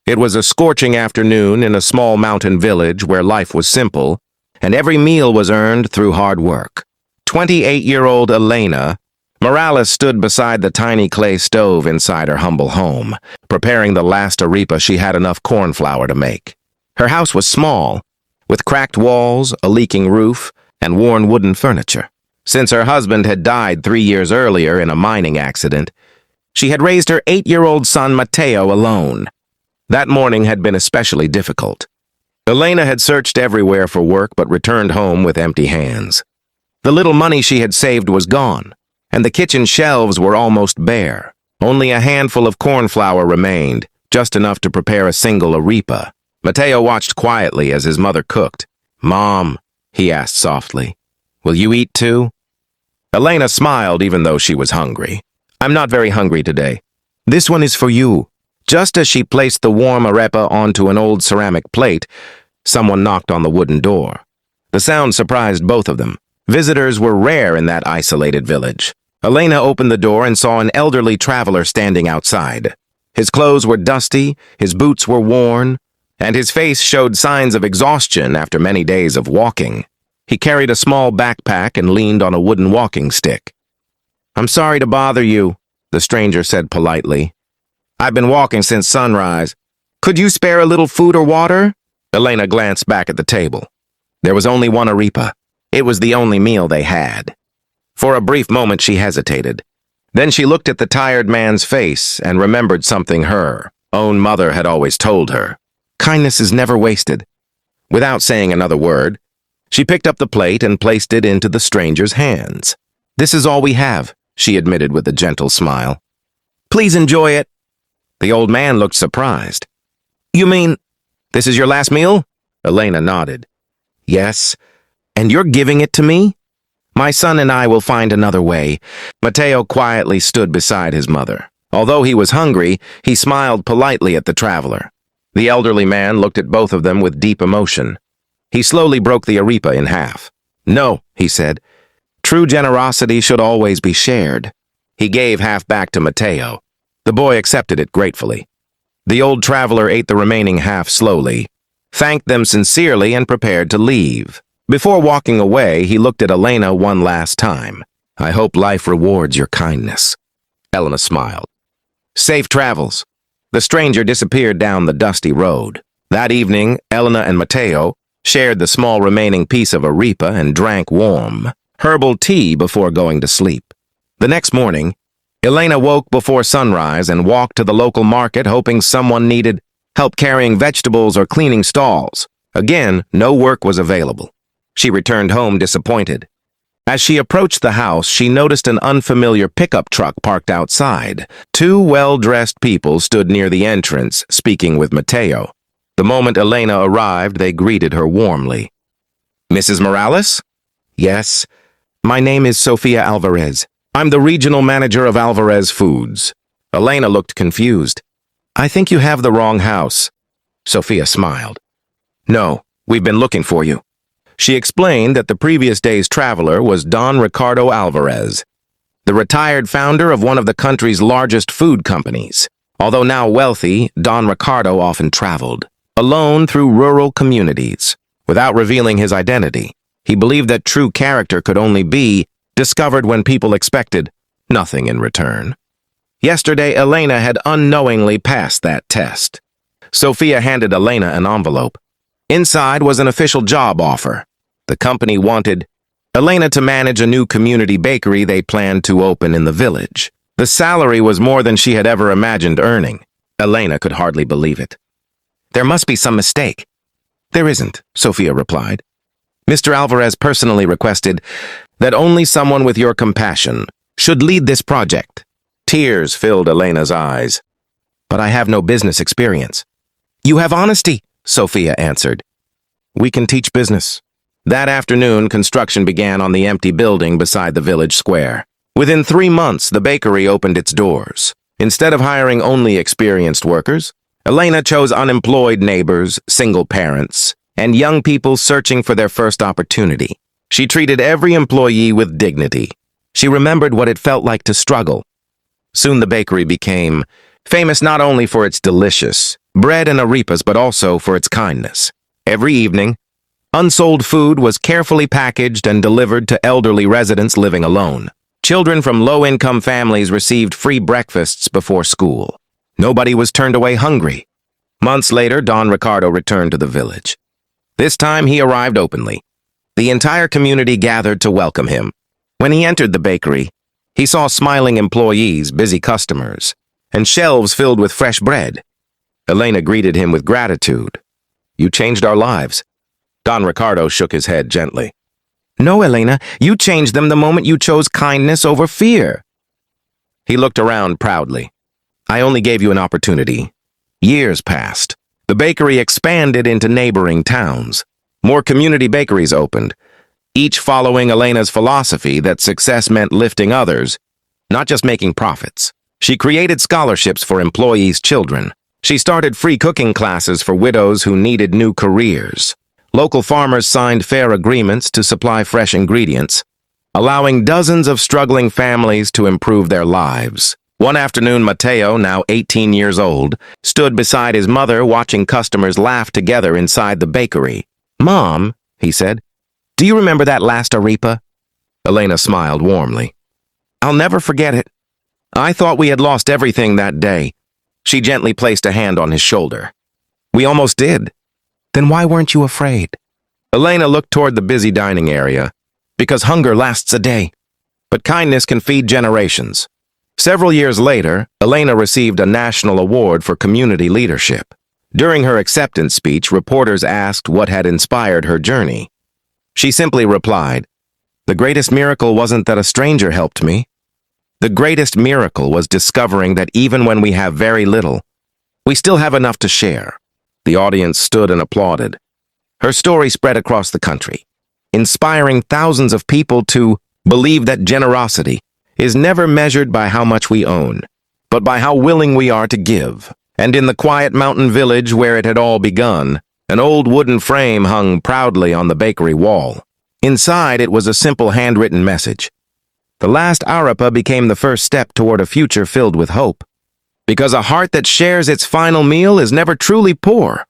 It was a scorching afternoon in a small mountain village where life was simple, and every meal was earned through hard work. 28-year-old Elena Morales stood beside the tiny clay stove inside her humble home, preparing the last arepa she had enough corn flour to make. Her house was small, with cracked walls, a leaking roof, and worn wooden furniture. Since her husband had died 3 years earlier in a mining accident, she had raised her 8-year-old son Mateo alone. That morning had been especially difficult. Elena had searched everywhere for work but returned home with empty hands. The little money she had saved was gone, and the kitchen shelves were almost bare. Only a handful of corn flour remained, just enough to prepare a single arepa. Mateo watched quietly as his mother cooked. "Mom," he asked softly, "will you eat too?" Elena smiled even though she was hungry. "I'm not very hungry today. This one is for you." Just as she placed the warm arepa onto an old ceramic plate, someone knocked on the wooden door. The sound surprised both of them. Visitors were rare in that isolated village. Elena opened the door and saw an elderly traveler standing outside. His clothes were dusty, his boots were worn, and his face showed signs of exhaustion after many days of walking. He carried a small backpack and leaned on a wooden walking stick. "I'm sorry to bother you," the stranger said politely. "I've been walking since sunrise. Could you spare a little food or water?" Elena glanced back at the table. There was only one arepa. It was the only meal they had. For a brief moment she hesitated. Then she looked at the tired man's face and remembered something her own mother had always told her. Kindness is never wasted. Without saying another word, she picked up the plate and placed it into the stranger's hands. "This is all we have," she admitted with a gentle smile. "Please enjoy it." The old man looked surprised. "You mean, this is your last meal?" Elena nodded. "Yes, and you're giving it to me?" "My son and I will find another way." Mateo quietly stood beside his mother. Although he was hungry, he smiled politely at the traveler. The elderly man looked at both of them with deep emotion. He slowly broke the arepa in half. "No," he said. "True generosity should always be shared." He gave half back to Mateo. The boy accepted it gratefully. The old traveler ate the remaining half slowly, thanked them sincerely, and prepared to leave. Before walking away, he looked at Elena one last time. "I hope life rewards your kindness." Elena smiled. "Safe travels." The stranger disappeared down the dusty road. That evening, Elena and Mateo shared the small remaining piece of arepa and drank warm herbal tea before going to sleep. The next morning, Elena woke before sunrise and walked to the local market hoping someone needed help carrying vegetables or cleaning stalls. Again, no work was available. She returned home disappointed. As she approached the house, she noticed an unfamiliar pickup truck parked outside. Two well-dressed people stood near the entrance, speaking with Mateo. The moment Elena arrived, they greeted her warmly. "Mrs. Morales?" "Yes. My name is Sofia Alvarez. I'm the regional manager of Alvarez Foods." Elena looked confused. "I think you have the wrong house." Sofia smiled. "No, we've been looking for you." She explained that the previous day's traveler was Don Ricardo Alvarez, the retired founder of one of the country's largest food companies. Although now wealthy, Don Ricardo often traveled, alone through rural communities, without revealing his identity. He believed that true character could only be discovered when people expected nothing in return. Yesterday, Elena had unknowingly passed that test. Sofia handed Elena an envelope. Inside was an official job offer. The company wanted Elena to manage a new community bakery they planned to open in the village. The salary was more than she had ever imagined earning. Elena could hardly believe it. "There must be some mistake." "There isn't," Sofia replied. "Mr. Alvarez personally requested that only someone with your compassion should lead this project." Tears filled Elena's eyes. "But I have no business experience." "You have honesty," Sofia answered. "We can teach business." That afternoon, construction began on the empty building beside the village square. Within 3 months, the bakery opened its doors. Instead of hiring only experienced workers, Elena chose unemployed neighbors, single parents, and young people searching for their first opportunity. She treated every employee with dignity. She remembered what it felt like to struggle. Soon the bakery became famous not only for its delicious, bread and arepas, but also for its kindness. Every evening, unsold food was carefully packaged and delivered to elderly residents living alone. Children from low-income families received free breakfasts before school. Nobody was turned away hungry. Months later, Don Ricardo returned to the village. This time, he arrived openly. The entire community gathered to welcome him. When he entered the bakery, he saw smiling employees, busy customers, and shelves filled with fresh bread. Elena greeted him with gratitude. "You changed our lives." Don Ricardo shook his head gently. "No, Elena, you changed them the moment you chose kindness over fear." He looked around proudly. "I only gave you an opportunity." Years passed. The bakery expanded into neighboring towns. More community bakeries opened, each following Elena's philosophy that success meant lifting others, not just making profits. She created scholarships for employees' children. She started free cooking classes for widows who needed new careers. Local farmers signed fair agreements to supply fresh ingredients, allowing dozens of struggling families to improve their lives. One afternoon, Mateo, now 18 years old, stood beside his mother watching customers laugh together inside the bakery. "Mom," he said, "do you remember that last arepa?" Elena smiled warmly. "I'll never forget it. I thought we had lost everything that day." She gently placed a hand on his shoulder. "We almost did. Then why weren't you afraid?" Elena looked toward the busy dining area. "Because hunger lasts a day, but kindness can feed generations." Several years later, Elena received a national award for community leadership. During her acceptance speech, reporters asked what had inspired her journey. She simply replied, "The greatest miracle wasn't that a stranger helped me. The greatest miracle was discovering that even when we have very little, we still have enough to share." The audience stood and applauded. Her story spread across the country, inspiring thousands of people to believe that generosity is never measured by how much we own, but by how willing we are to give. And in the quiet mountain village where it had all begun, an old wooden frame hung proudly on the bakery wall. Inside, it was a simple handwritten message. The last arepa became the first step toward a future filled with hope. Because a heart that shares its final meal is never truly poor.